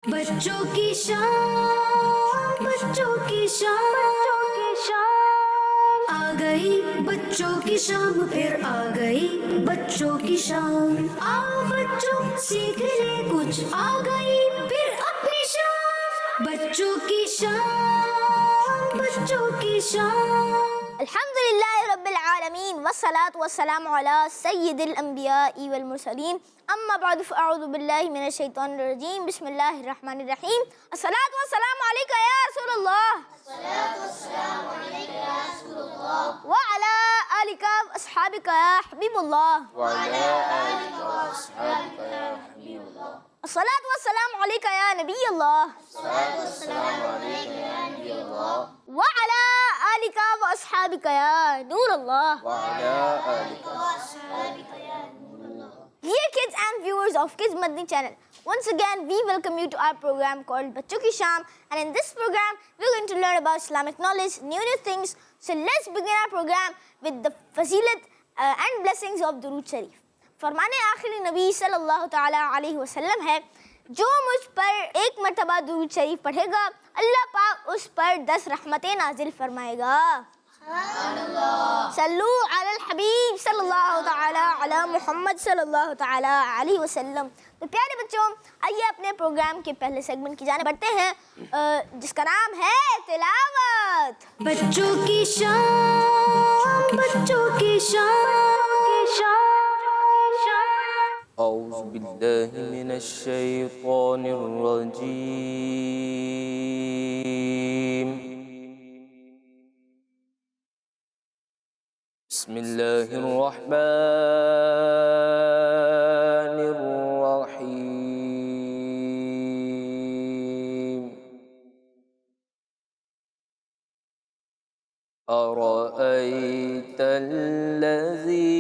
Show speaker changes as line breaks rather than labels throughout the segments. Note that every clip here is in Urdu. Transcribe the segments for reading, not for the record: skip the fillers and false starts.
بچوں کی شام، بچوں کی شام آ گئی، بچوں کی شام پھر آ گئی، بچوں کی شام آؤ بچوں سیکھ لے کچھ، آ گئی پھر اپنی شام، بچوں کی شام، بچوں کی شام۔
الحمدللہ رب العالمین والصلاة والسلام علی سید الانبیاء والمرسلین، اما بعد فاعوذ باللہ من الشیطان الرجیم، بسم اللہ الرحمن الرحیم۔ الصلاة والسلام علیکہ یا رسول اللہ، وعلی آلک واصحابک یا حبیب اللہ، الصلاة والسلام علیکہ یا نبی اللہ، وعلی آلک واصحابک یا نور اللہ۔ Dear kids and viewers of Kids Madani channel, once again we welcome you to our program called Bachon Ki Shaam, and in this program we're going to learn about Islamic knowledge, new things. So let's begin our program with the fazilat and blessings of Durood Sharif. فرمان آخری نبی صلی اللہ تعالیٰ علیہ وسلم ہے، جو مجھ پر ایک مرتبہ درود شریف پڑھے گا اللہ پاک اس پر 10 رحمتیں نازل فرمائے گا۔ صلو علی الحبیب صلی اللہ تعالیٰ علی محمد صلی اللہ تعالیٰ علیہ وسلم۔ تو پیارے بچوں، آئیے اپنے پروگرام کے پہلے سیگمنٹ کی جانب بڑھتے ہیں جس کا نام ہے تلاوت۔
بچوں کی شام، بچوں کی شام۔
أعوذ بالله من الشيطان الرجيم. بسم الله الرحمن الرحيم. أرأيت الذي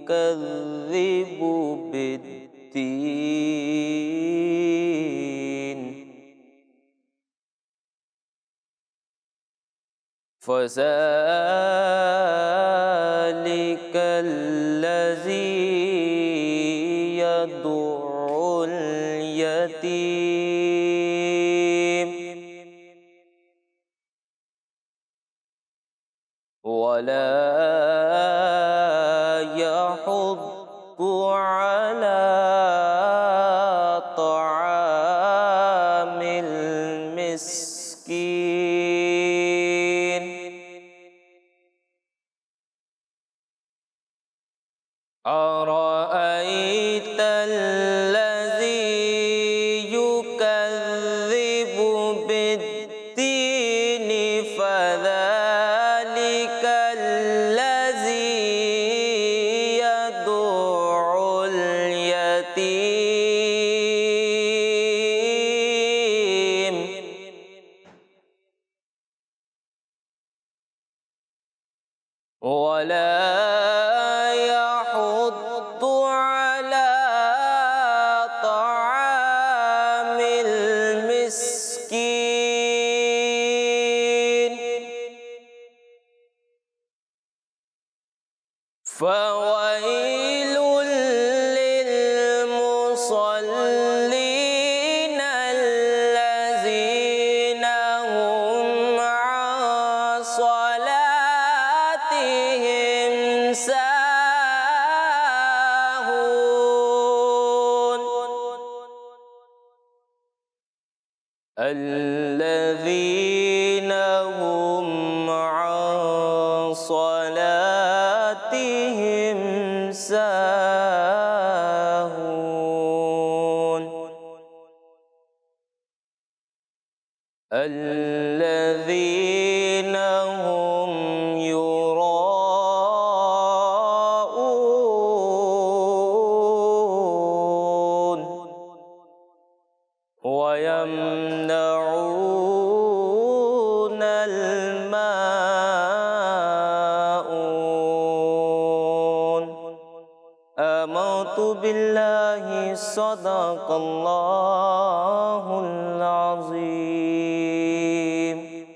يكذب بالدين فذلك الذي يدع اليتيم ولا يحض على طعام المسكين أرأيت الذي يكذب بالدين فذلك الذي يدع اليتيم ولا يحض على طعام المسكين فويل للمصلين الذين هم عن صلاتهم ساهون الذين هم عن صلاتهم ساهون الذين هم يراءون ويمنعون الماعون آمنت بالله صدق الله العظيم۔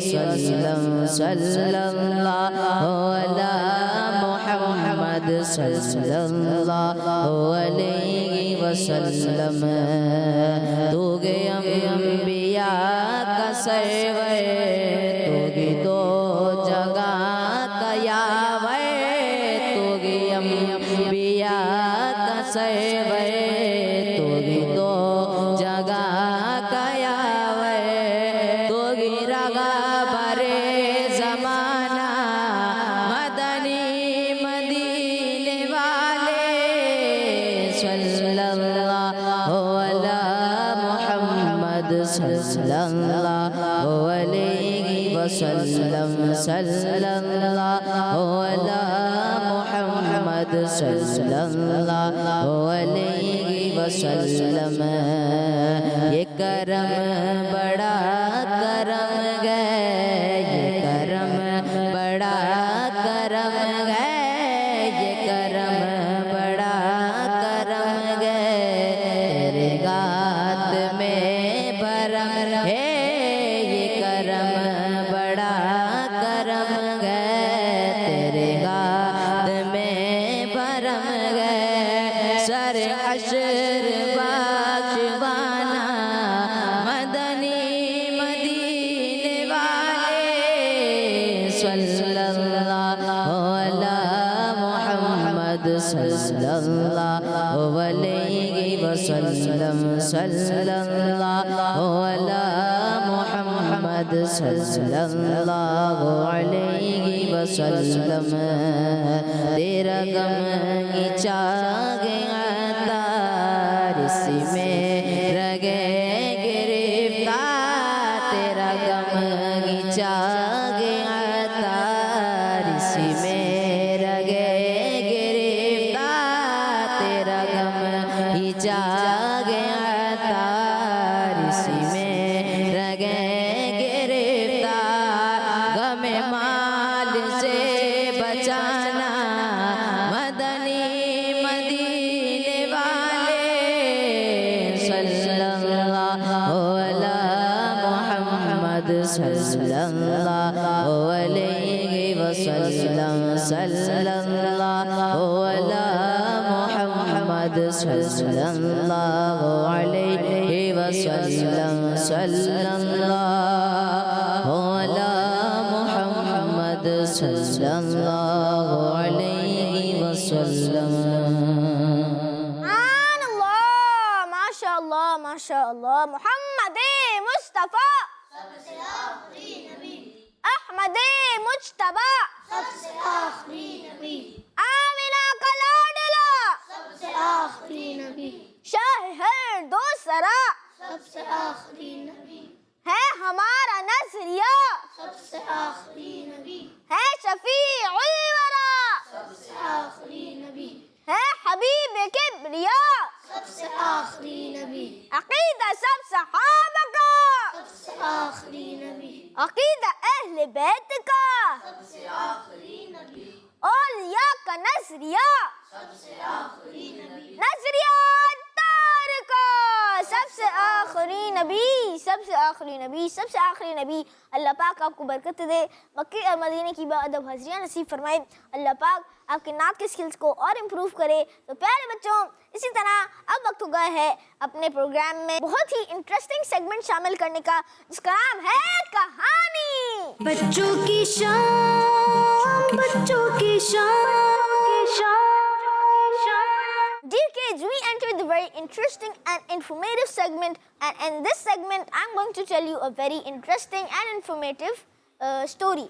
وسلم صلی اللہ علی محمد صلی اللہ علیہ وسلم تو گے انبیاء کا سرور تو گی دو جگہ کا یاور تو گی انبیاء کا سرور تو گی دو جگہ کا یاور تو گی رگا برے زمانہ مدنی مدینے والے صلی اللہ علی محمد صلی اللہ علیہ وسلم صلی اللہ علی محمد صلی اللہ علیہ وسلم یہ کرم بڑا کرم گئے یہ کرم بڑا کرم گئے یہ کرم بڑا کرم گئے تیرے گات میں بھرم ہے یہ کرم بڑا کرم گئے تیرے گات میں بھرم گئے سر حشر بخشوانا مدنی مدینے والے صلی اللہ علی محمد صلی اللہ علیہ وسلم صلی اللہ علی محمد صلی اللہ علیہ وسلم تیرا غم کی چاگیاں تار اسی میں رگے گرفتار تیرا غم کی چاگیاں تار اسی میں رگے گرفتار تیرا غم کی چاگیاں تار اسی میں رگے گرفتار غم مال سے بچانا مدنی مدینے والے صلی اللہ علی محمد صلی اللہ علیہ وسلم صلی اللہ علی محمد صلی اللہ علیہ وسلم صلی اللہ علی محمد صلی اللہ علیہ وسلم
سبحان اللہ ماشاء اللہ ماشاء اللہ محمد مصطفیٰ احمد مجتبیٰ آمنہ کا لاڈلا شاہ ہر دو سرا ہے ہمارا نظریہ ہے شفیع الورا ہے حبیب کبریا عقیدہ سب صحابہ کا عقیدہ اہل بیت کا اولیاء کا نظریہ نظریہ تار کا سب سے آخری نبی سب سے آخری نبی سب سے آخری نبی اللہ پاک آپ کو برکت دے مکے اور مدینے کی باادب حاضریاں نصیب فرمائے اللہ پاک آپ کے نعت کے سکلز کو اور امپروو کرے تو پیارے بچوں اسی طرح اب وقت ہو گیا ہے اپنے پروگرام میں بہت ہی انٹرسٹنگ سیگمنٹ شامل کرنے کا جس کا نام ہے کہانی
بچوں کی شام بچوں کی شام
Dear kids, we entered the very interesting and informative segment, and in this segment, I'm going to tell you a very interesting and informative story.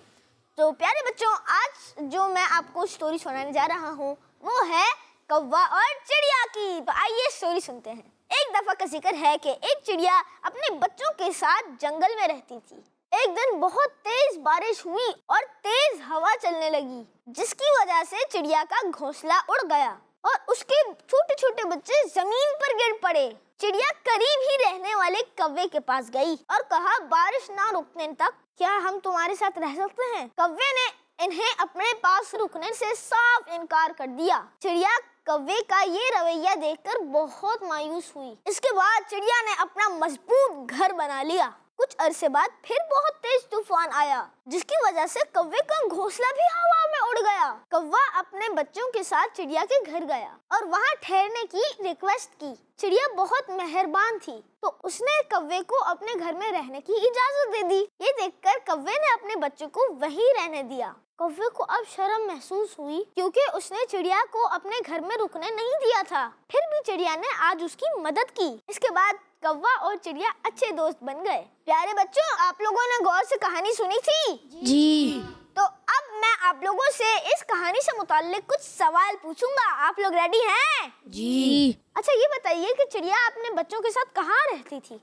تو پیارے بچوں آج جو میں آپ کو اسٹوری سنانے جا رہا ہوں وہ ہے کوا اور چڑیا کی. تو آئیے اسٹوری سنتے ہیں. ایک دفعہ کا ذکر ہے کہ ایک چڑیا اپنے بچوں کے ساتھ جنگل میں رہتی تھی. ایک دن بہت تیز بارش ہوئی اور تیز ہوا چلنے لگی جس کی وجہ سے چڑیا کا گھونسلہ اڑ گیا اور اس کے چھوٹے چھوٹے بچے زمین پر گر پڑے. چڑیا قریب ہی رہنے والے کوے کے پاس گئی اور کہا بارش نہ رکنے تک کیا ہم تمہارے ساتھ رہ سکتے ہیں؟ کوے نے انہیں اپنے پاس رکنے سے صاف انکار کر دیا. چڑیا کوے کا یہ رویہ دیکھ کر بہت مایوس ہوئی. اس کے بعد چڑیا نے اپنا مضبوط گھر بنا لیا. کچھ عرصے بعد پھر بہت تیز طوفان آیا جس کی وجہ سے کوے کا گھونسلہ بھی ہوا میں اڑ گیا۔ کوا اپنے بچوں کے ساتھ چڑیا کے گھر گیا اور وہاں ٹھہرنے کی ریکویسٹ کی۔ چڑیا بہت مہربان تھی تو اس نے کوے کو اپنے گھر میں رہنے کی اجازت دے دی۔ یہ دیکھ کر کوے نے اپنے بچوں کو وہیں رہنے دیا۔ کوے کو اب شرم محسوس ہوئی کیونکہ اس نے چڑیا کو اپنے گھر میں رکنے نہیں دیا تھا۔ پھر بھی چڑیا نے آج اس کی مدد کی۔ اس کے بعد کوا اور چڑیا اچھے دوست بن گئے۔ پیارے بچوں، آپ لوگوں نے غور سے کہانی سنی تھی؟
جی۔
تو اب میں آپ لوگوں سے اس کہانی سے متعلق کچھ سوال پوچھوں گا۔ آپ لوگ ریڈی ہیں؟
جی۔
اچھا یہ بتائیے کہ چڑیا اپنے بچوں کے ساتھ کہاں رہتی تھی؟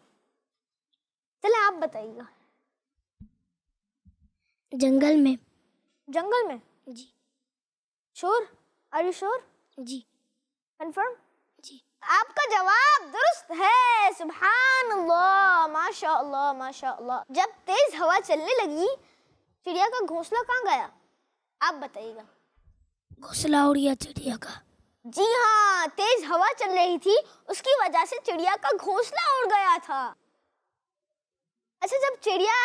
چلے آپ بتائیے گا۔
جنگل میں۔
جنگل میں؟
جی۔
شور؟ Are you sure?
جی۔
کنفرم؟
جی۔
آپ کا جواب درست ہے۔ سبحان اللہ، ماشاء اللہ ماشاء اللہ۔ جب تیز ہوا چلنے لگی چڑیا کا گھونسلہ کہاں گیا؟ آپ بتائیے گا۔
گھونسلہ اڑ گیا چڑیا کا۔
جی ہاں، تیز ہوا چل رہی تھی، اس کی وجہ سے چڑیا کا گھونسلہ اڑ گیا تھا۔ اچھا جب چڑیا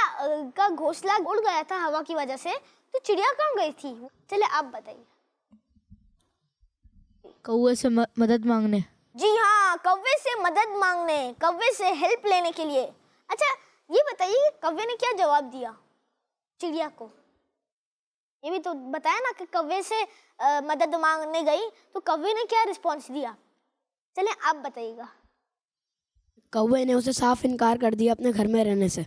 کا گھونسلہ اڑ گیا تھا ہوا کی وجہ سے تو چڑیا کہاں گئی تھی؟ چلے آپ بتائیے۔
کوے سے مدد مانگنے۔
جی ہاں، کوے سے مدد مانگنے، کوے سے ہیلپ لینے کے لیے۔ اچھا یہ بتائیے کہ کوے نے کیا جواب دیا چڑیا کو؟ یہ بھی تو بتایا نا کہ کوے سے مدد مانگنے گئی تو کوے نے کیا رسپانس دیا؟ چلیں آپ بتائیے گا۔
کوے نے اسے صاف انکار کر دیا اپنے گھر میں رہنے سے۔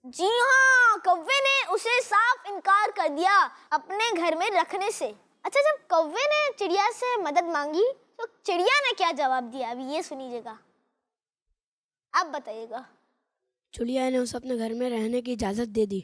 جی ہاں، کوے نے اسے صاف انکار کر دیا اپنے گھر میں رکھنے سے۔ اچھا جب کوے نے چڑیا سے مدد مانگی تو چڑیا نے کیا جواب دیا؟ ابھی یہ سنیجیے گا، آپ بتائیے گا۔
چڑیا نے اسے اپنے گھر میں رہنے کی اجازت دے دی۔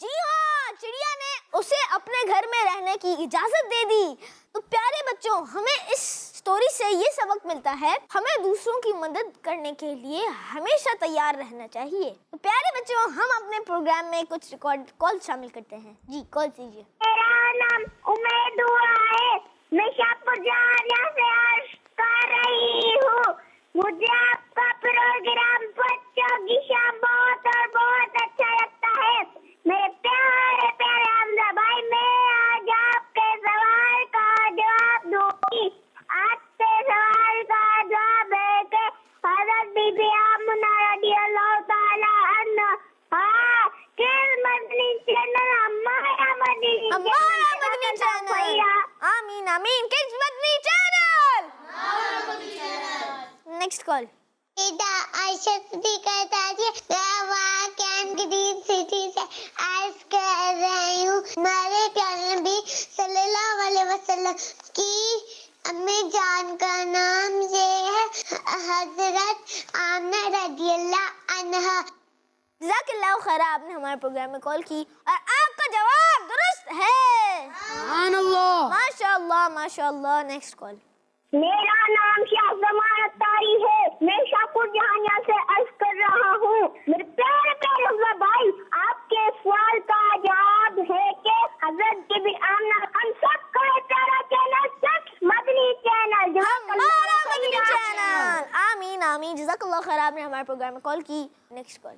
جی ہاں، چڑیا نے اسے اپنے گھر میں رہنے کی اجازت دے دی۔ تو پیارے بچوں، ہمیں اس سٹوری سے یہ سبق ملتا ہے، ہمیں دوسروں کی مدد کرنے کے لیے ہمیشہ تیار رہنا چاہیے۔ تو پیارے بچوں، ہم اپنے پروگرام میں کچھ ریکارڈ کال شامل کرتے ہیں۔ جی کال کیجیے۔
میرا نام امید ہوا ہے، میں شاہپور جہاں سے عرض کر رہی ہوں۔ مجھے آپ کا پروگرام بچوں کی شام بہت اور بہت اچھا لگتا ہے۔ میرے پیارے پیارے حمزہ بھائی، میں آج آپ کے سوال کا جواب دوں گی۔ آج کے سوال کا جواب ہے کہ حضرت بی بی آمنہ رضی اللہ تعالی عنہ کس مدنی چینل ہمارا مدنی
چینل، آمین آمین، kids Madani channel. Next call.
Ayesha Siddiqa green city سے عرض کر رہی ہوں، ہمارے پیارے نبی صلی اللہ علیہ وسلم کی امی جان کا نام یہ ہے حضرت آمنہ رضی اللہ عنہا۔
جزاک اللہ خیر، آپ نے ہمارے پروگرام میں کال کی اور آپ کا جواب درست ہے۔
سبحان اللہ،
ماشاء اللہ ماشاء اللہ۔ Next call.
میرا نام شاہ زمان اتاری ہے، میں شاہپور جہانیہ سے عرض کر رہا ہوں۔ میرے پیارے پیارے حمزہ بھائی، آپ کے سوال کا جواب ہے کہ حضرت بی بی آمنہ، ہم سب کا پیارا چینل کڈز مدنی چینل،
ہمارا مدنی چینل، آمین آمین۔ جزاک اللہ خیر، آپ نے ہمارے پروگرام میں کال کی۔ Next call.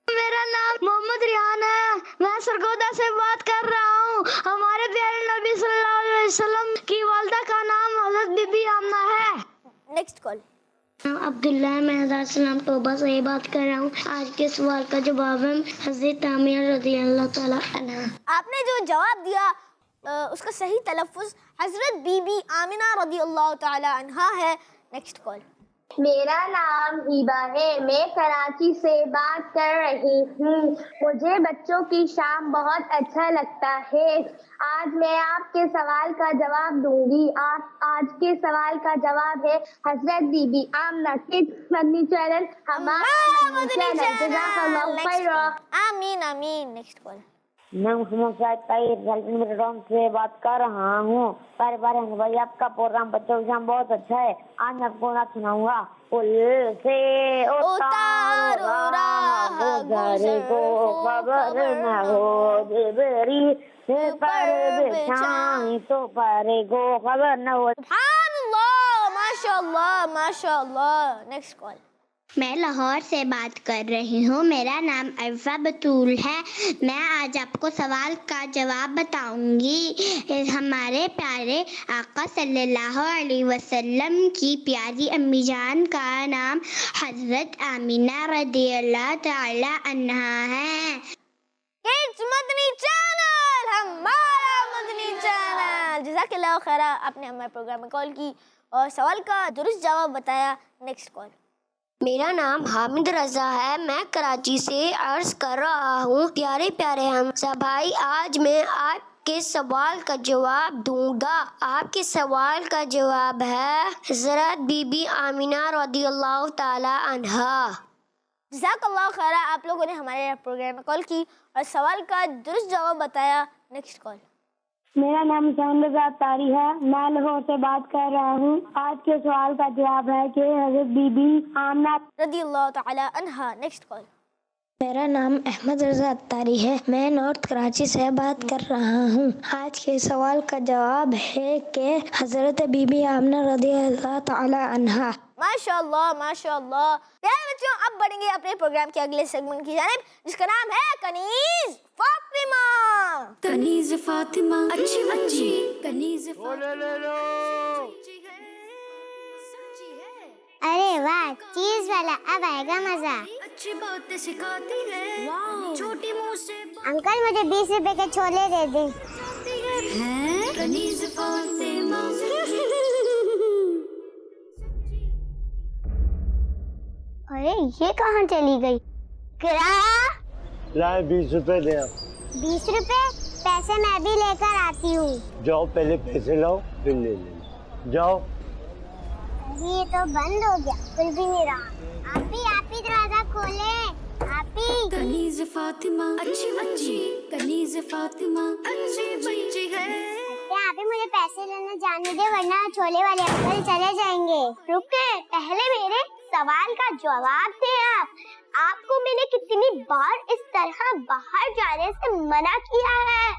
میرا نام محمد ریحان ہے، میں سرگودا سے بات کر رہا ہوں۔ ہمارے پیارے نبی صلی اللہ علیہ وسلم کی والدہ کا نام حضرت بی بی آمنہ ہے۔
Next call.
عبداللہ، میں حضرت سلام توبہ سے بات کر رہا ہوں۔ آج کے سوال کا جواب ہے حضرت آمنہ رضی اللہ تعالیٰ عنہ۔
آپ نے جو جواب دیا اس کا صحیح تلفظ حضرت بی بی آمنہ رضی اللہ تعالی عنہا ہے۔ Next call.
میرا نام ہیبا ہے، میں کراچی سے بات کر رہی ہوں۔ مجھے بچوں کی شام بہت اچھا لگتا ہے۔ آج میں آپ کے سوال کا جواب دوں گی۔ آج کے سوال کا جواب ہے حضرت be be Amna, kids Madani channel ہمارا مدنی چینل۔ جزاک اللہ خیر۔
آمین آمین۔ Next call.
میں محمد شاہد طاہر ڈوم سے بات کر رہا ہوں۔ بارے بارے بھائی، آپ کا پروگرام بچوں کی شام بہت اچھا ہے۔ آج میں آپ کو نعت سناؤں گا۔ پل سے اتارو راہ گزر کو خبر نہ ہو، جبری پر بچھائیں تو پرے کو خبر نہ ہو۔
سبحان اللہ، ماشاء اللہ ماشاء اللہ۔ Next call.
میں لاہور سے بات کر رہی ہوں. میرا نام عرفہ بطول ہے. میں آج آپ کو سوال کا جواب بتاؤں گی. ہمارے پیارے آقا صلی اللہ علیہ وسلم کی پیاری امی جان کا نام حضرت آمینہ رضی اللہ تعالی عنہا ہے.
Kids مدنی چینل، ہمارا مدنی چینل. جزاک اللہ خیر، آپ نے ہمارے پروگرام میں کال کی اور سوال کا درست جواب بتایا. Next call.
میرا نام حامد رضا ہے. میں کراچی سے عرض کر رہا ہوں. پیارے پیارے حمزہ بھائی، آج میں آپ کے سوال کا جواب دوں گا. آپ کے سوال کا جواب ہے حضرت بی بی آمینہ رضی اللہ تعالی عنہا.
جزاک اللہ خیر، آپ لوگوں نے ہمارے پروگرام میں کال کی اور سوال کا درست جواب بتایا. Next call.
میرا نام حسین رضا اطاری ہے. میں لاہور سے بات کر رہا ہوں. آج کے سوال کا جواب ہے کہ حضرت بی بی آمنہ
رضی اللہ تعالی عنہا. Next call.
میرا نام احمد رضا اطاری ہے. میں نارتھ کراچی سے بات کر رہا ہوں. آج کے سوال کا جواب ہے کہ حضرت بی بی آمنہ رضی اللہ تعالی عنہا.
ماشاء اللہ ماشاء اللہ. پیارے بچوں، اب بڑھیں گے اپنے پروگرام کے اگلے سیگمنٹ کی جانب، جس کا نام ہے کنیز فاطمہ.
کنیز فاطمہ اچھی بچی، کنیز فاطمہ سچی ہے.
ارے واہ، چیز والا، اب آئے گا مزہ.
اچھی باتیں سکھاتی ہے، چھوٹی منہ سے
انکل مجھے 20 روپے کے چھولے دے دیں.
ہے کنیز فاطمہ.
ارے یہ کہاں چلی گئی؟ کرایہ
لائے 20 روپے دے.
20 روپے؟ پیسے میں بھی لے کر آتی ہوں.
جاؤ پہلے پیسے لاؤ پھر لے لینا. جاؤ.
یہ تو بند ہو گیا، کھل بھی نہیں رہا. آپ ہی دروازہ کھولے. آپ ہی.
کنیز فاطمہ اچھی بچی، کنیز فاطمہ اچھی بچی ہے.
آپ ہی مجھے پیسے لینا جانے دے ورنہ چھولے والے انکل چلے جائیں گے. رکے، پہلے میرے سوال کا جواب دیں. آپ کو میں نے کتنی بار اس طرح باہر جانے سے منع کیا ہے،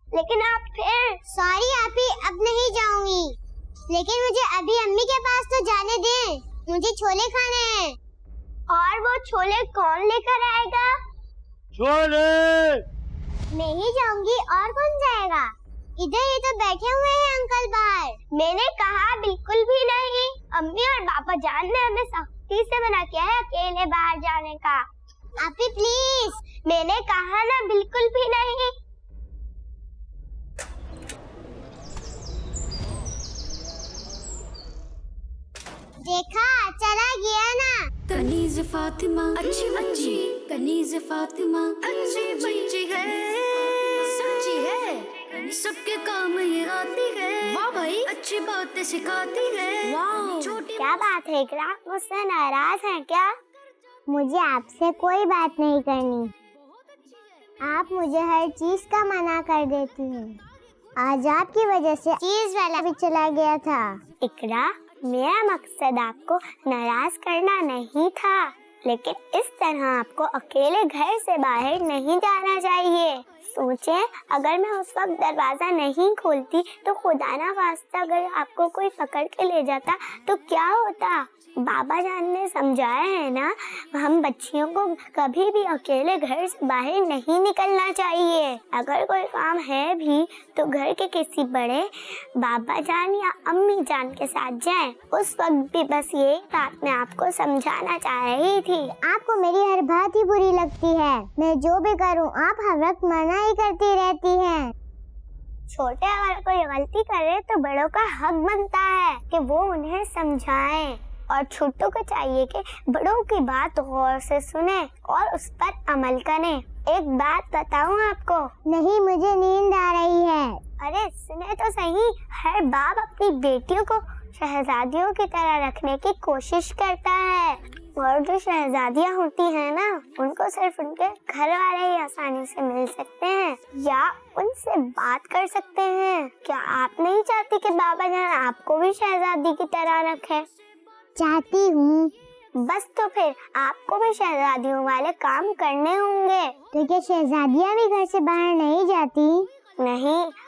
لیکن آپ پھر. سوری آپ ہی، اب نہیں جاؤں گی، لیکن مجھے ابھی امی کے پاس تو جانے دیں. مجھے چھولے کھانے ہیں. اور وہ چھولے کون لے کر آئے گا؟
چھولے.
میں ہی جاؤں گی، اور کون جائے گا؟ ادھر ہی تو بیٹھے ہوئے ہیں انکل باہر. میں نے کہا بالکل بھی نہیں. امی اور پاپا جان نے ہمیں سختی سے منع کیا ہے اکیلے باہر جانے کا. آپ ہی پلیز. میں نے کہا نا بالکل بھی نہیں. دیکھا، چلا گیا نا.
کنیز فاطمہ اچھی بچی، کنیز فاطمہ اچھی بچی ہے. سچی ہے، سب کے کام یہ آتی ہے. واہ بھائی، اچھی باتیں سکھاتی ہے. چھوٹی
کیا بات ہے اقرا، مجھ سے ناراض ہیں کیا؟ مجھے آپ سے کوئی بات نہیں کرنی. آپ مجھے ہر چیز کا منع کر دیتی ہیں. آج آپ کی وجہ سے چیز والا بھی چلا گیا تھا. اقرا، میرا مقصد آپ کو ناراض کرنا نہیں تھا، لیکن اس طرح آپ کو اکیلے گھر سے باہر نہیں جانا چاہیے. سوچیں، اگر میں اس وقت دروازہ نہیں کھولتی تو خدا نہ خواستہ اگر آپ کو کوئی پکڑ کے لے جاتا تو کیا ہوتا؟ بابا جان نے سمجھایا ہے نا، ہم بچیوں کو کبھی بھی اکیلے گھر سے باہر نہیں نکلنا چاہیے. اگر کوئی کام ہے بھی تو گھر کے کسی بڑے بابا جان یا امی جان کے ساتھ جائیں. اس وقت بھی بس یہی بات میں آپ کو سمجھانا چاہ رہی تھی. آپ کو میری ہر بات ہی بری لگتی ہے. میں جو بھی کروں آپ ہر وقت منع ہی کرتی رہتی ہیں. چھوٹے اگر کوئی غلطی کرے تو بڑوں کا حق بنتا ہے کہ وہ انہیں سمجھائیں، اور چھوٹوں کو چاہیے کہ بڑوں کی بات غور سے سنیں اور اس پر عمل کریں. ایک بات بتاؤں آپ کو؟ نہیں، مجھے نیند آ رہی ہے. ارے سنیں تو صحیح. ہر باپ اپنی بیٹیوں کو شہزادیوں کی طرح رکھنے کی کوشش کرتا ہے، اور جو شہزادیاں ہوتی ہیں نا، ان کو صرف ان کے گھر والے ہی آسانی سے مل سکتے ہیں یا ان سے بات کر سکتے ہیں. کیا آپ نہیں چاہتی کہ بابا جان آپ کو بھی شہزادی کی طرح رکھیں؟ چاہتی ہوں. بس تو پھر آپ کو بھی شہزادیوں والے کام کرنے ہوں گے. تو کیا شہزادیاں بھی گھر سے باہر نہیں جاتی؟ نہیں،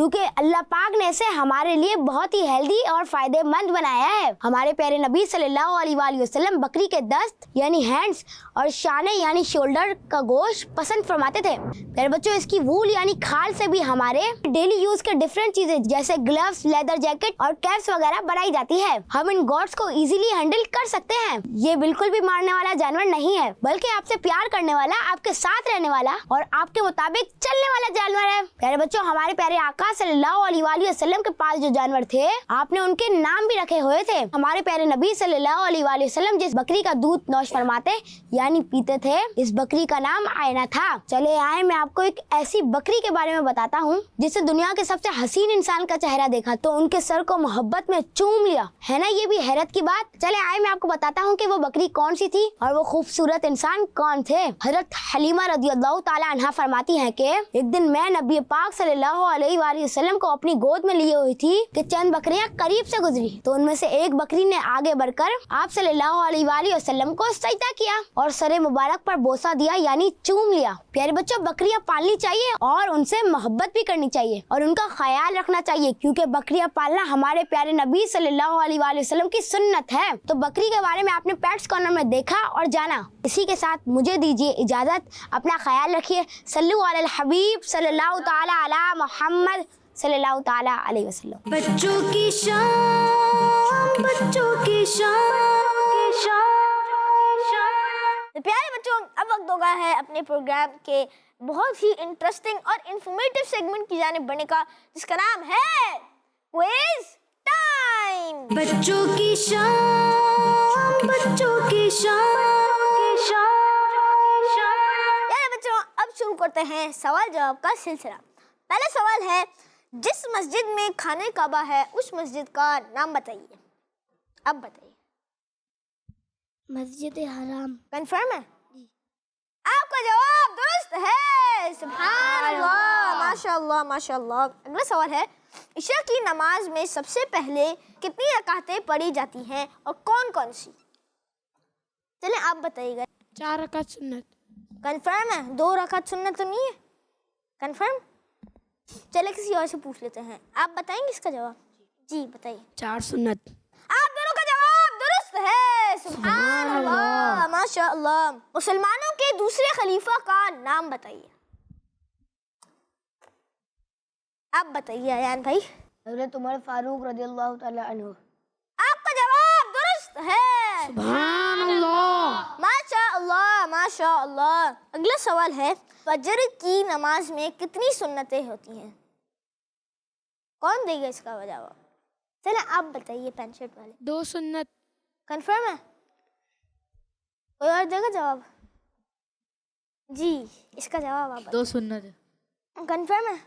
کیونکہ اللہ پاک نے اسے ہمارے لیے بہت ہی ہیلدی اور فائدے مند بنایا ہے۔ ہمارے پیارے نبی صلی اللہ علیہ وآلہ وسلم بکری کے دست یعنی ہینڈز اور شانے یعنی شولڈر کا گوشت پسند فرماتے تھے۔ پیارے بچوں، اس کی وول یعنی کھال سے بھی ہمارے ڈیلی یوز کے ڈفرینٹ چیزیں جیسے گلوز، لیدر جیکٹ اور کیپس وغیرہ بنائی جاتی ہے۔ ہم ان گوٹس کو ایزیلی ہینڈل کر سکتے ہیں۔ یہ بالکل بھی مارنے والا جانور نہیں ہے، بلکہ آپ سے پیار کرنے والا، آپ کے ساتھ رہنے والا اور آپ کے مطابق چلنے والا جانور ہے۔ پیارے بچوں، ہمارے پیارے آقا صلی اللہ علیہ وآلہ وسلم کے پاس جو جانور تھے، آپ نے ان کے نام بھی رکھے ہوئے تھے۔ ہمارے پیارے نبی صلی اللہ علیہ وآلہ وسلم جس بکری کا دودھ نوش فرماتے یعنی پیتے تھے، اس بکری کا نام آئینہ تھا۔ چلے آئے میں آپ کو ایک ایسی بکری کے بارے میں بتاتا ہوں جسے دنیا کے سب سے حسین انسان کا چہرہ دیکھا تو ان کے سر کو محبت میں چوم لیا، ہے نا یہ بھی حیرت کی بات۔ چلے آئے میں آپ کو بتاتا ہوں کہ وہ بکری کون سی تھی اور وہ خوبصورت انسان کون تھے۔ حضرت حلیمہ رضی اللہ تعالی عنہا فرماتی ہیں کہ ایک دن میں نبی پاک صلی اللہ علیہ وآلہ وسلم کو اپنی گود میں لیے ہوئی تھی کہ چند بکریاں قریب سے گزری تو ان میں سے ایک بکری نے آگے بڑھ کر آپ صلی اللہ علیہ وآلہ وسلم کو سجدہ کیا اور سر مبارک پر بوسہ دیا یعنی چوم لیا۔ پیارے بچوں، بکریاں پالنی چاہیے اور ان سے محبت بھی کرنی چاہیے اور ان کا خیال رکھنا چاہیے، کیونکہ بکریاں پالنا ہمارے پیارے نبی صلی اللہ علیہ وآلہ وسلم کی سنت ہے۔ تو بکری کے بارے میں آپ نے پیٹس کارنر میں دیکھا اور جانا۔ اسی کے ساتھ مجھے دیجیے اجازت، اپنا خیال رکھیے۔ صلو علی الحبیب صلی اللہ تعالی علی محمد صلی اللہ تعالی علیہ وسلم۔
بچوں کی شام، بچوں کی شام۔
تو پیارے بچوں، اب وقت ہو گیا ہے اپنے پروگرام کے بہت ہی انٹرسٹنگ اور انفارمیٹیو سیگمنٹ کی جانب بڑھنے کا، جس کا نام ہے کوئز ٹائم۔
بچوں کی شام، بچوں کی شام۔
پیارے بچوں، اب شروع کرتے ہیں سوال جواب کا سلسلہ۔ پہلا سوال ہے، جس مسجد میں خانہ کعبہ ہے اس مسجد کا نام بتائیے۔ اب بتائیے۔
مسجد حرام۔
کنفرم ہے؟ آپ کا جواب درست ہے، سبحان اللہ، ماشاء اللہ ماشاء اللہ۔ اگلا سوال ہے، عشاء کی نماز میں سب سے پہلے کتنی رکعتیں پڑھی جاتی ہیں اور کون کون سی؟ چلیں آپ بتائیے گا۔
4 رکعت سنت۔
کنفرم ہے؟ 2 رکعت سنت تو نہیں ہے؟ کنفرم؟ چلے کسی اور سے پوچھ لیتے ہیں، آپ بتائیں گے اس کا جواب؟ جی بتائیے۔
4 سنت۔
آپ دونوں کا جواب درست ہے، سبحان اللہ، ماشاء اللہ۔ مسلمانوں کے دوسرے خلیفہ کا نام بتائیے۔ آپ بتائیے ایان بھائی۔
حضرت عمر فاروق رضی اللہ تعالی عنہ۔
آپ کا جواب درست ہے،
سبحان اللہ،
ماشاء اللہ ماشاء اللہ۔ اگلا سوال ہے، فجر کی نماز میں کتنی سنتیں ہوتی ہیں؟ کون دے گا اس کا جواب؟ چلیں آپ بتائیے، پین شرٹ والے۔
2 سنت۔
کنفرم ہے؟ کوئی اور دے گا جواب؟ جی اس کا جواب آپ
2 سنت ہے۔
کنفرم ہے؟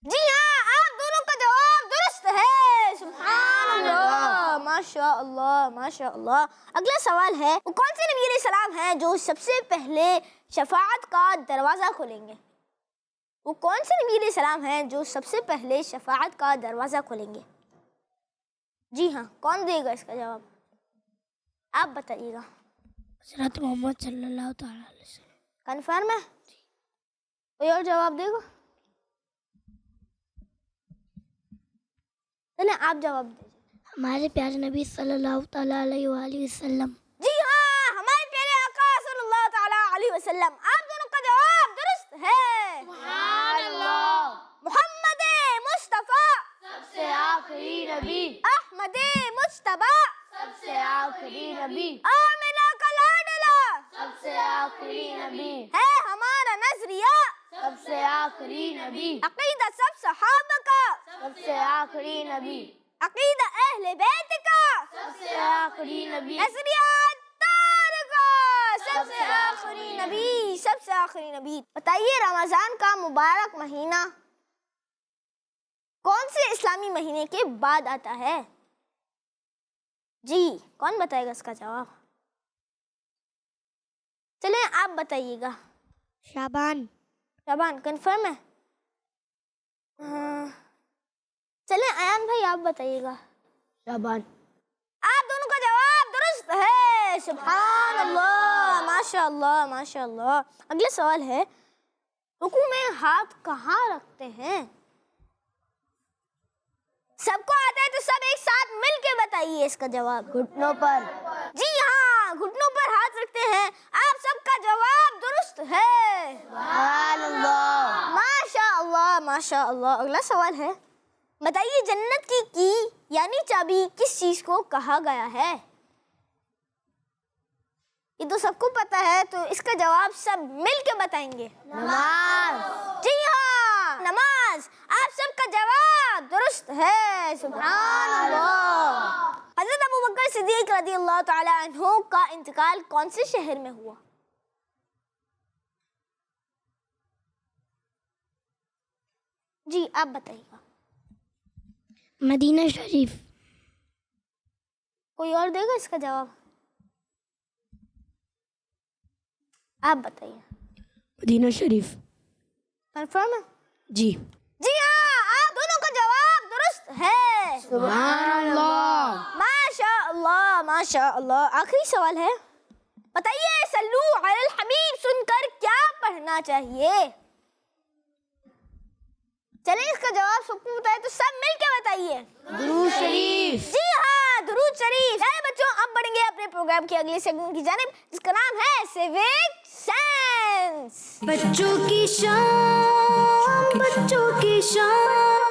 جی ہاں، آپ دونوں کا جواب درست ہے، سبحان اللہ، ماشاء اللہ ماشاء اللہ۔ اگلا سوال ہے، وہ کون سے نبی علیہ السلام ہیں جو سب سے پہلے شفاعت کا دروازہ کھولیں گے؟ وہ کون سے نبی علیہ السلام ہیں جو سب سے پہلے شفاعت کا دروازہ کھولیں گے؟ جی ہاں، کون دے گا اس کا جواب؟ آپ بتائیے گا۔
حضرت محمد صلی اللہ تعالی علیہ وسلم۔
کنفرم ہے؟ کوئی اور جواب دے گا؟ چلیں آپ جواب دیجیے۔
ہمارے پیارے نبی صلی اللہ تعالی علیہ وآلہ وسلم۔
جی ہاں، ہمارے پیارے آقا صلی اللہ تعالی علیہ وسلم۔ آپ دونوں کا جواب درست ہے، سبحان اللہ۔ محمد مصطفیٰ
سب سے آخری نبی۔
احمد مجتبیٰ
سب سے آخری نبی۔
آمنہ کا لاڈلا
سب سے آخری نبی۔
ہے ہمارا نظریہ،
سب سے آخری نبی۔
عقیدہ سب صحابہ کا،
سب سے آخری نبی۔
عقیدہ اہل بیت کا،
سب سے آخری نبی۔
نظریات تار کا، سب سے آخری نبی، سب سے آخری نبی۔ بتائیے، رمضان کا مبارک مہینہ کون سے اسلامی مہینے کے بعد آتا ہے؟ جی کون بتائے گا اس کا جواب؟ چلیں آپ بتائیے گا۔
شعبان۔
شعبان کنفرم ہے؟ چلیں ایان بھائی آپ بتائیے گا۔
شعبان۔
آپ دونوں کا جواب درست ہے، سبحان اللہ، ماشاء اللہ ماشاء اللہ۔ اگلا سوال ہے، رکوع میں ہاتھ کہاں رکھتے ہیں؟ بتائیے اس کا جواب.
گھٹنوں پر.
جی ہاں, گھٹنوں پر ہاتھ رکھتے ہیں. آپ سب کا جواب درست ہے.
سبحان اللہ.
ماشاء اللہ ماشاء اللہ. اگلا سوال ہے, بتائیے جنت کی یعنی چابی کس چیز کو کہا گیا ہے؟ یہ تو سب کو پتا ہے, تو اس کا جواب سب مل کے بتائیں گے.
نماز.
جی ہاں, نماز. آپ سب کا جواب درست ہے. سبحان اللہ. حضرت ابوبکر صدیق رضی اللہ تعالی عنہ کا انتقال کون سے شہر میں ہوا؟ جی آپ بتائیے گا.
مدینہ شریف.
کوئی اور دے گا اس کا جواب؟ آپ بتائیے.
مدینہ شریف.
کنفرم ہے؟
جی.
جی ہاں, آپ دونوں کا جواب درست ہے.
سبحان اللہ.
ماشاء اللہ ماشاء اللہ. آخری سوال ہے, بتائیے صلو علی الحبیب سن کر کیا پڑھنا چاہیے؟ چلیں اس کا جواب سب کو بتائے تو سب مل کے بتائیے.
درود شریف.
جی ہاں, درود شریف. چلیں بچوں, اب بڑھیں گے اپنے پروگرام کی اگلی سیگمنٹ کی جانب, جس کا نام ہے سیوک سینس.
بچوں کی شام, بچوں کی شام.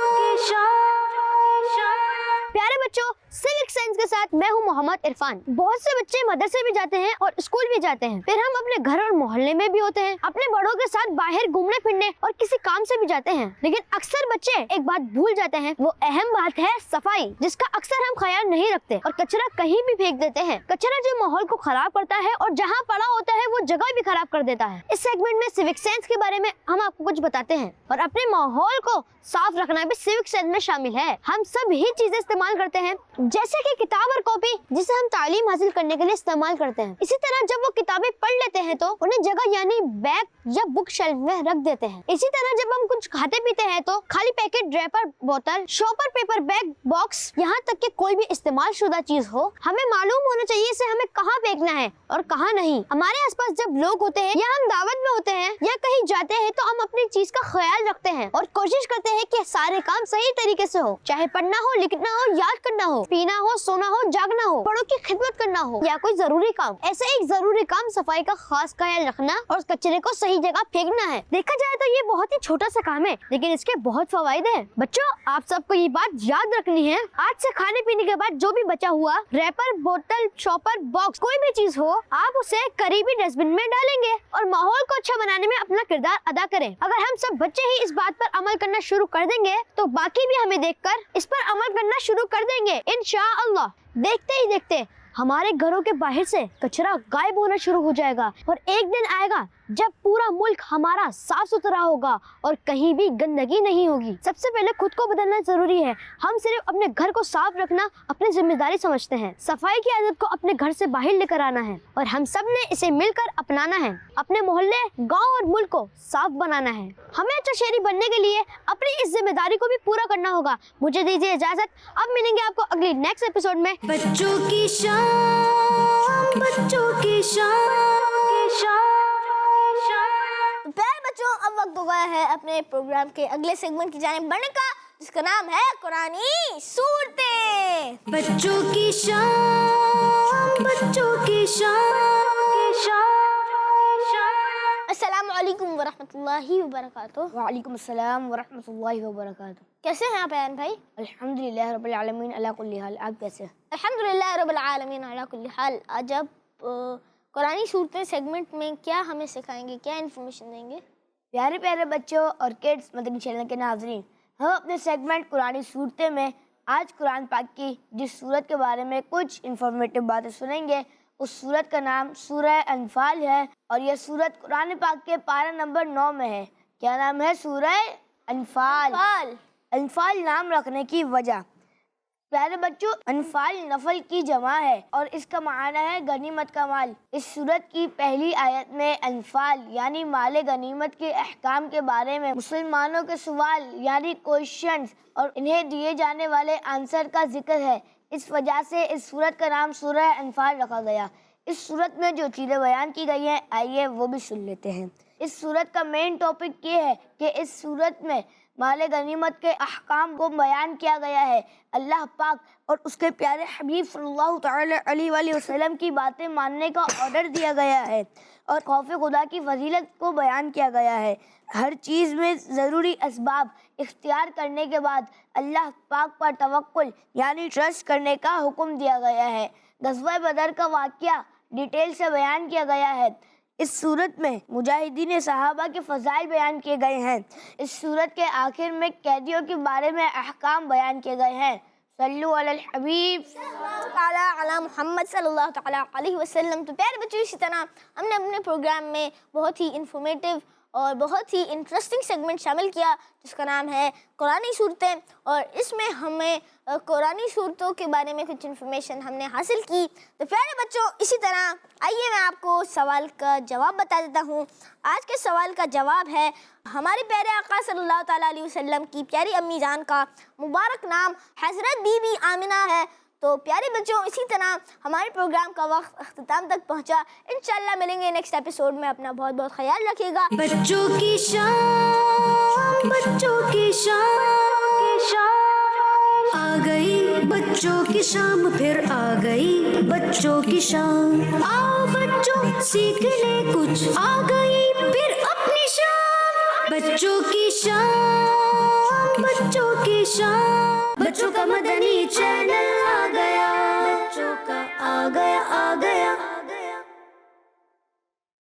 پیارے بچوں, سیوک سائنس کے ساتھ میں ہوں محمد عرفان. بہت سے بچے مدرسے بھی جاتے ہیں اور اسکول بھی جاتے ہیں, پھر ہم اپنے گھر اور محلے میں بھی ہوتے ہیں, اپنے بڑوں کے ساتھ باہر گھومنے پھرنے اور کسی کام سے بھی جاتے ہیں. لیکن اکثر بچے ایک بات بھول جاتے ہیں, وہ اہم بات ہے صفائی, جس کا اکثر ہم خیال نہیں رکھتے اور کچرا کہیں بھی پھینک دیتے ہیں. کچرا جو ماحول کو خراب کرتا ہے اور جہاں پڑا ہوتا ہے وہ جگہ بھی خراب کر دیتا ہے. اس سیگمنٹ میں سیوک سائنس کے بارے میں ہم آپ کو کچھ بتاتے ہیں, اور اپنے ماحول کو صاف رکھنا بھی سیوک سائنس میں شامل ہے. ہم سب ہی چیزیں استعمال کرتے ہیں, جیسے کہ کتاب اور کاپی, جسے ہم تعلیم حاصل کرنے کے لیے استعمال کرتے ہیں. اسی طرح جب وہ کتابیں پڑھ لیتے ہیں تو انہیں جگہ یعنی بیگ یا بک شیلف میں رکھ دیتے ہیں. اسی طرح جب ہم کچھ کھاتے پیتے ہیں تو خالی پیکٹ, ریپر, بوتل, شاپر, پیپر بیگ, باکس, یہاں تک کہ کوئی بھی استعمال شدہ چیز ہو, ہمیں معلوم ہونا چاہیے اسے ہمیں کہاں پھینکنا ہے اور کہاں نہیں. ہمارے آس پاس جب لوگ ہوتے ہیں یا ہم دعوت میں ہوتے ہیں یا کہیں جاتے ہیں تو ہم اپنی چیز کا خیال رکھتے ہیں اور کوشش کرتے ہیں کہ سارے کام صحیح طریقے سے ہو, چاہے پڑھنا ہو, لکھنا ہو, یاد کرنا ہو, پینا ہو, سونا ہو, جاگنا ہو, بڑوں کی خدمت کرنا ہو یا کوئی ضروری کام. ایسے ایک ضروری کام صفائی کا خاص خیال رکھنا اور کچرے کو صحیح جگہ پھینکنا ہے. دیکھا جائے تو یہ بہت ہی چھوٹا سا کام ہے, لیکن اس کے بہت فوائد ہیں. بچوں, آپ سب کو یہ بات یاد رکھنی ہے, آج سے کھانے پینے کے بعد جو بھی بچا ہوا ریپر, بوتل, شاپر, باکس, کوئی بھی چیز ہو, آپ اسے قریبی ڈسٹ بن میں ڈالیں گے اور ماحول کو اچھا بنانے میں اپنا کردار ادا کریں. اگر ہم سب بچے ہی اس بات پر عمل کرنا شروع کر دیں گے تو باقی بھی ہمیں دیکھ کر اس پر عمل کرنا شروع کر دیں گے انشاءاللہ. دیکھتے ہی دیکھتے ہمارے گھروں کے باہر سے کچرا غائب ہونا شروع ہو جائے گا اور ایک دن آئے گا جب پورا ملک ہمارا صاف ستھرا ہوگا اور کہیں بھی گندگی نہیں ہوگی. سب سے پہلے خود کو بدلنا ضروری ہے. ہم صرف اپنے گھر کو صاف رکھنا اپنی ذمہ داری سمجھتے ہیں. صفائی کی عادت کو اپنے گھر سے باہر لے کر آنا ہے اور ہم سب نے اسے مل کر اپنانا ہے. اپنے محلے, گاؤں اور ملک کو صاف بنانا ہے. ہمیں اچھا شہری بننے کے لیے اپنی اس ذمہ داری کو بھی پورا کرنا ہوگا. مجھے دیجیے اجازت, اب ملیں گے آپ کو اگلی نیکسٹ ایپیسوڈ میں.
بچوں کی شام, بچوں کی شام.
پیارے بچوں, اب وقت ہو گیا ہے اپنے پروگرام کے اگلے سیگمنٹ کی جانب بڑھنے کا, جس کا نام ہے قرآنی صورتیں.
بچوں کی شام, بچوں کی شام.
السلام علیکم ورحمۃ اللہ وبرکاتہ.
وعلیکم السلام ورحمۃ اللہ وبرکاتہ.
کیسے ہیں آپ ایان بھائی؟
الحمدللہ رب العالمین علی کل حال. آپ کیسے ہیں؟
الحمدللہ رب العالمین علی کل حال. آج آپ قرآنی صورتیں سیگمنٹ میں کیا ہمیں سکھائیں گے, کیا انفارمیشن دیں گے؟
پیارے پیارے بچوں اور کڈس مدنی چینل کے ناظرین, ہم اپنے سیگمنٹ قرآنی صورتیں میں آج قرآن پاک کی جس صورت کے بارے میں کچھ انفارمیٹیو باتیں سنیں گے, اس صورت کا نام سورہ انفال ہے اور یہ صورت قرآن پاک کے پارہ نمبر 9 میں ہے. کیا نام ہے؟ سورہ انفال. انفال نام رکھنے کی وجہ, پیارے بچوں, انفال نفل کی جمع ہے اور اس کا معنی ہے غنیمت کا مال. اس سورت کی پہلی آیت میں انفال یعنی مال غنیمت کے احکام کے بارے میں مسلمانوں کے سوال یعنی کوشچنز اور انہیں دیے جانے والے آنسر کا ذکر ہے. اس وجہ سے اس سورت کا نام سورہ انفال رکھا گیا. اس سورت میں جو چیزیں بیان کی گئی ہیں, آئیے وہ بھی سن لیتے ہیں. اس سورت کا مین ٹاپک یہ ہے کہ اس سورت میں مال غنیمت کے احکام کو بیان کیا گیا ہے. اللہ پاک اور اس کے پیارے حبیب صلی اللہ تعالی علیہ وآلہ وسلم کی باتیں ماننے کا آرڈر دیا گیا ہے اور خوف خدا کی فضیلت کو بیان کیا گیا ہے. ہر چیز میں ضروری اسباب اختیار کرنے کے بعد اللہ پاک پر توکل یعنی ٹرسٹ کرنے کا حکم دیا گیا ہے. غزوہ بدر کا واقعہ ڈیٹیل سے بیان کیا گیا ہے. اس صورت میں مجاہدین صحابہ کے فضائل بیان کیے گئے ہیں. اس صورت کے آخر میں قیدیوں کے بارے میں احکام بیان کیے گئے ہیں. صلو علی الحبیب
تعالیٰ علی محمد صلی اللہ تعالیٰ علیہ وسلم. تو پیارے بچوں، اسی طرح ہم نے اپنے پروگرام میں بہت ہی انفارمیٹیو اور بہت ہی انٹرسٹنگ سیگمنٹ شامل کیا جس کا نام ہے قرآنی صورتیں، اور اس میں ہمیں قرآنی صورتوں کے بارے میں کچھ انفارمیشن ہم نے حاصل کی. تو پیارے بچوں، اسی طرح آئیے میں آپ کو سوال کا جواب بتا دیتا ہوں. آج کے سوال کا جواب ہے ہمارے پیارے آقا صلی اللہ تعالیٰ علیہ وسلم کی پیاری امی جان کا مبارک نام حضرت بی بی آمنہ ہے. تو پیارے بچوں، اسی طرح ہمارے پروگرام کا وقت اختتام تک پہنچا. انشاءاللہ ملیں گے نیکسٹ ایپیسوڈ میں. اپنا بہت بہت خیال رکھیے گا.
بچوں کی شام، بچوں کی شام آ گئی، بچوں کی شام پھر آ گئی، بچوں کی شام. آؤ بچوں سیکھ لے کچھ، آ گئی پھر اپنی شام. بچوں کی شام، بچوں کی شام. بچوں کا مدنی چینل آ گیا، بچوں کا آ گیا آ گیا.